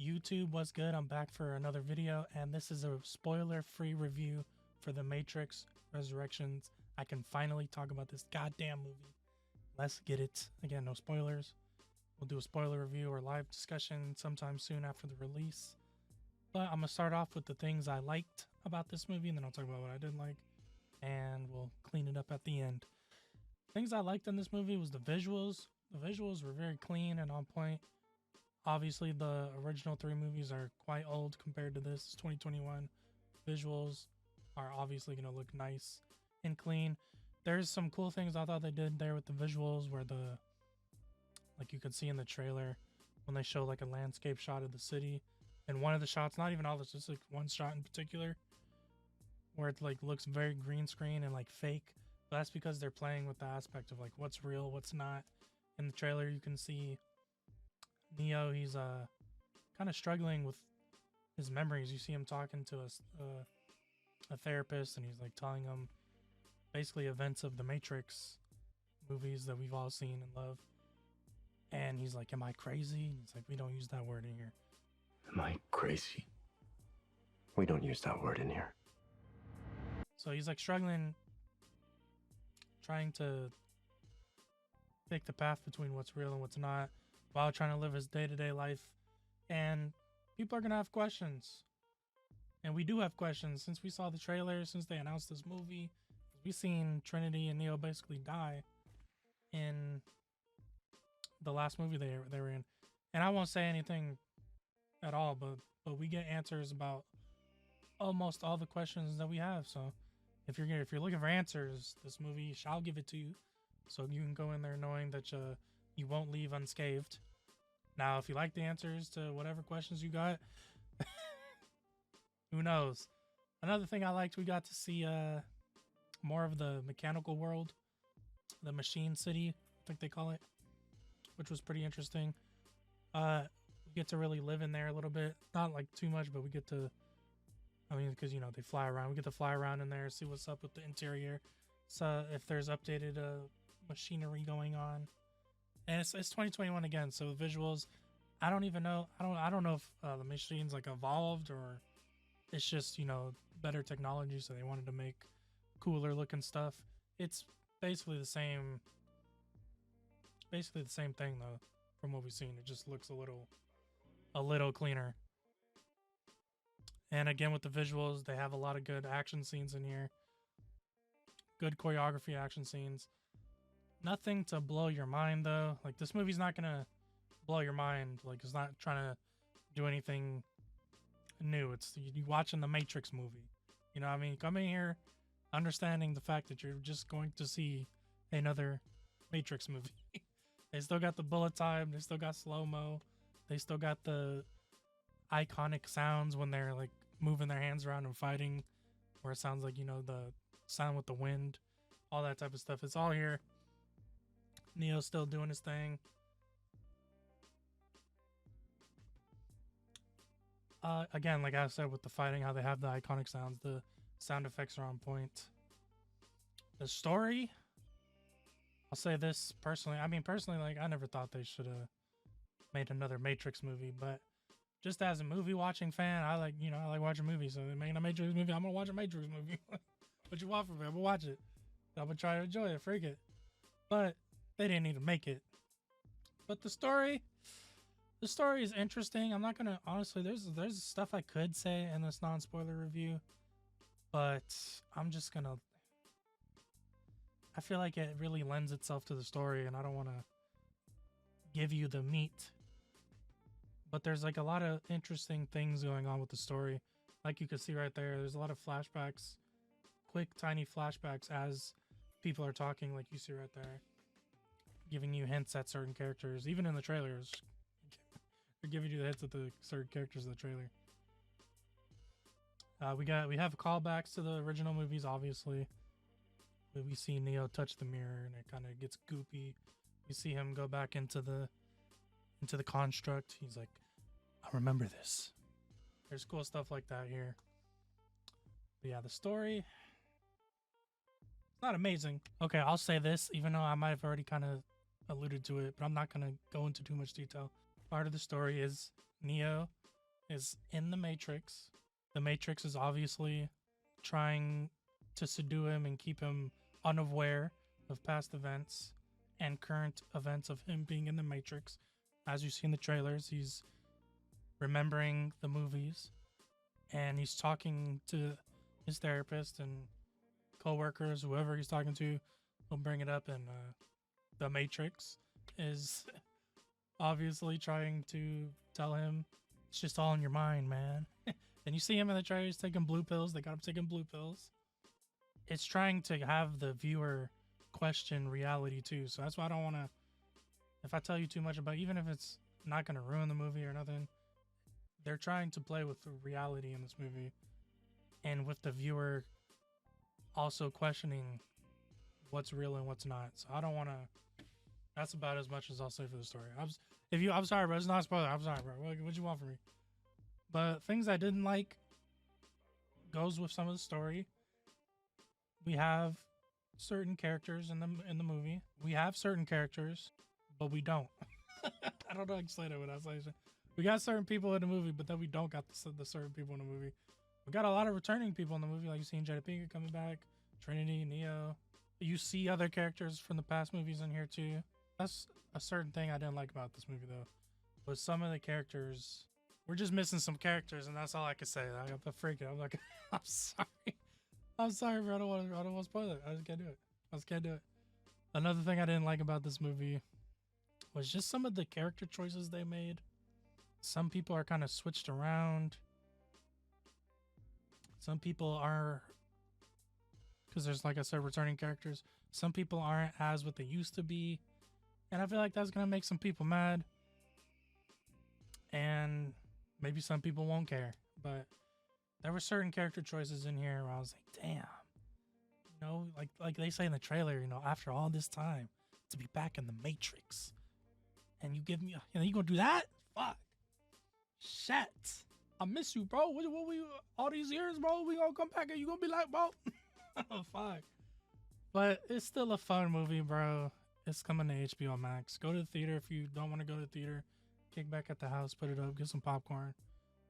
YouTube, what's good? I'm back for another video, and this is a spoiler-free review for The Matrix Resurrections. I can finally talk about this goddamn movie. Let's get it. Again, no spoilers. We'll do a spoiler review or live discussion sometime soon after the release. But I'm gonna start off with the things I liked about this movie, and then I'll talk about what I didn't like, and we'll clean it up at the end. Things I liked in this movie was the visuals. The visuals were very clean and on point. Obviously, the original three movies are quite old compared to this. It's 2021. Visuals are obviously going to look nice and clean. There's some cool things I thought they did there with the visuals where like you could see in the trailer when they show like a landscape shot of the city. And one of the shots, not even all this, just like one shot in particular where it like looks very green screen and like fake. But that's because they're playing with the aspect of like what's real, what's not. In the trailer, you can see Neo, he's kind of struggling with his memories. You see him talking to a therapist, and he's like telling him basically events of the Matrix movies that we've all seen and love. And he's like, "Am I crazy?" And he's like, "We don't use that word in here." Am I crazy? We don't use that word in here. So he's like struggling, trying to pick the path between what's real and what's not, while trying to live his day-to-day life. And people are gonna have questions, and we do have questions since we saw the trailer, since they announced this movie. We've seen Trinity and Neo basically die in the last movie they were in, and I won't say anything at all, but we get answers about almost all the questions that we have. So if you're looking for answers, this movie shall give it to you, so you can go in there knowing that you won't leave unscathed. Now, if you like the answers to whatever questions you got, who knows? Another thing I liked, we got to see more of the mechanical world, the machine city, I think they call it, which was pretty interesting. We get to really live in there a little bit, not like too much, but we get to, I mean, because, you know, they fly around. We get to fly around in there, see what's up with the interior. So if there's updated machinery going on. And it's 2021 again, so visuals, I don't even know. I don't know if the machines like evolved or it's just, you know, better technology, so they wanted to make cooler looking stuff. It's basically the same thing though from what we've seen. It just looks a little cleaner. And again, with the visuals, they have a lot of good action scenes in here. Good choreography action scenes. Nothing to blow your mind though. Like, this movie's not gonna blow your mind. Like, it's not trying to do anything new. It's you watching the Matrix movie. You know what I mean? Come in here understanding the fact that you're just going to see another Matrix movie. They still got the bullet time. They still got slow-mo. They still got the iconic sounds when they're like moving their hands around and fighting, where it sounds like, you know, the sound with the wind, all that type of stuff. It's all here. Neo's still doing his thing. Again, like I said, with the fighting, how they have the iconic sounds, the sound effects are on point. The story, I'll say this personally. I mean, personally, like, I never thought they should have made another Matrix movie, but just as a movie watching fan, I like watching movies. So they're making a Matrix movie, I'm gonna watch a Matrix movie. What you want from me? I'm gonna watch it. I'm gonna try to enjoy it, freak it. But they didn't need to make it. But the story is interesting. I'm not gonna, honestly, there's stuff I could say in this non-spoiler review, but I'm just gonna, I feel like it really lends itself to the story, and I don't want to give you the meat. But there's like a lot of interesting things going on with the story. Like you can see right there, there's a lot of flashbacks, quick tiny flashbacks as people are talking, like you see right there, giving you hints at certain characters. Even in the trailers, they're giving you the hints at the certain characters in the trailer. We have callbacks to the original movies, obviously. We see Neo touch the mirror and it kind of gets goopy. We see him go back into the construct. He's like, "I remember this." There's cool stuff like that here. But yeah, the story, it's not amazing. Okay, I'll say this, even though I might have already kind of alluded to it, but I'm not going to go into too much detail. Part of the story is Neo is in the Matrix. The Matrix is obviously trying to subdue him and keep him unaware of past events and current events of him being in the Matrix. As you see in the trailers, he's remembering the movies and he's talking to his therapist and co-workers, whoever he's talking to will bring it up. And the Matrix is obviously trying to tell him it's just all in your mind, man. And you see him in the trailers taking blue pills. They got him taking blue pills. It's trying to have the viewer question reality too. So that's why I don't want to, if I tell you too much about, even if it's not going to ruin the movie or nothing, they're trying to play with the reality in this movie and with the viewer also questioning what's real and what's not. So I don't want to, that's about as much as I'll say for the story. I'm sorry, bro. It's not a spoiler. I'm sorry, bro. What you want from me? But things I didn't like goes with some of the story. We have certain characters in the movie. We have certain characters, but we don't. I don't know how to explain it without saying it. We got certain people in the movie, but then we don't got the certain people in the movie. We got a lot of returning people in the movie, like you seen Jada Pinkett coming back, Trinity, Neo. You see other characters from the past movies in here too. That's a certain thing I didn't like about this movie though. But some of the characters, we're just missing some characters, and that's all I can say. I got the freaking. I'm like, I'm sorry. I'm sorry, bro. I don't want to spoil it. I just can't do it. Another thing I didn't like about this movie was just some of the character choices they made. Some people are kind of switched around. Some people are, because there's, like I said, returning characters. Some people aren't as what they used to be. And I feel like that's going to make some people mad. And maybe some people won't care. But there were certain character choices in here where I was like, damn. You know, like they say in the trailer, you know, after all this time to be back in the Matrix. And you give me, you know, you gonna do that? Fuck. Shit. I miss you, bro. What we all these years, bro? We gonna come back and you gonna be like, bro? Oh, fuck. But it's still a fun movie, bro. It's coming to HBO Max. Go to the theater if you don't want to go to the theater. Kick back at the house, put it up, get some popcorn,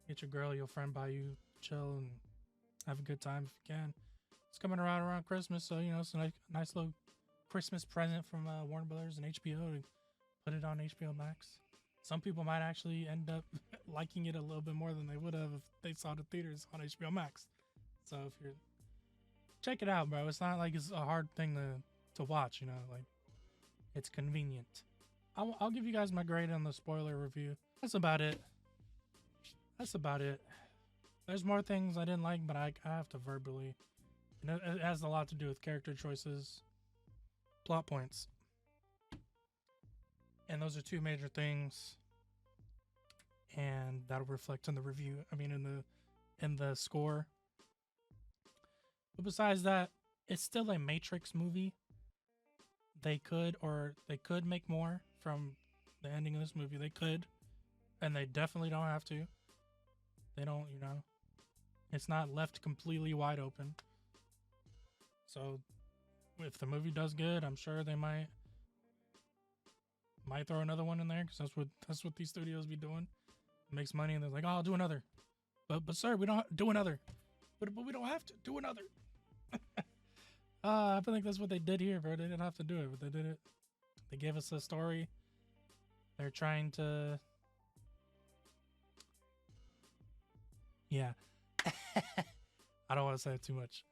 get your girl, your friend by you, chill and have a good time if you can. It's coming around Christmas, so you know it's a nice little Christmas present from Warner Brothers and HBO to put it on HBO Max. Some people might actually end up liking it a little bit more than they would have if they saw the theaters on HBO Max. So if you're, check it out, bro. It's not like it's a hard thing to watch, you know, like it's convenient. I'll give you guys my grade on the spoiler review. That's about it. There's more things I didn't like, but I have to verbally. You know, it has a lot to do with character choices, plot points. And those are two major things. And that'll reflect in the review. I mean, in the score. But besides that, it's still a Matrix movie. They could make more from the ending of this movie. They could, and they definitely don't have to. They don't, you know, it's not left completely wide open. So if the movie does good, I'm sure they might throw another one in there, because that's what these studios be doing. It makes money and they're like, oh, I'll do another. But sir, we don't do another. But we don't have to do another. I feel like that's what they did here, bro. They didn't have to do it, but they did it. They gave us a story. They're trying to... Yeah. I don't want to say it too much.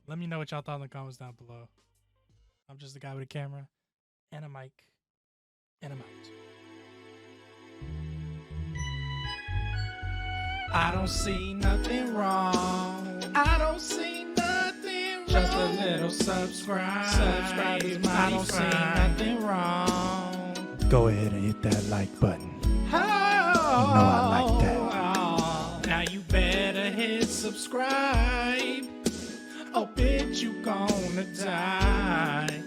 Let me know what y'all thought in the comments down below. I'm just a guy with a camera and a mic, and I'm out. I don't see nothing wrong. I don't see nothing wrong. Just a little subscribe. Subscribe is my I don't friend. See nothing wrong. Go ahead and hit that like button. Oh, you know I like that. Oh, now you better hit subscribe. Oh, bitch, you gonna die.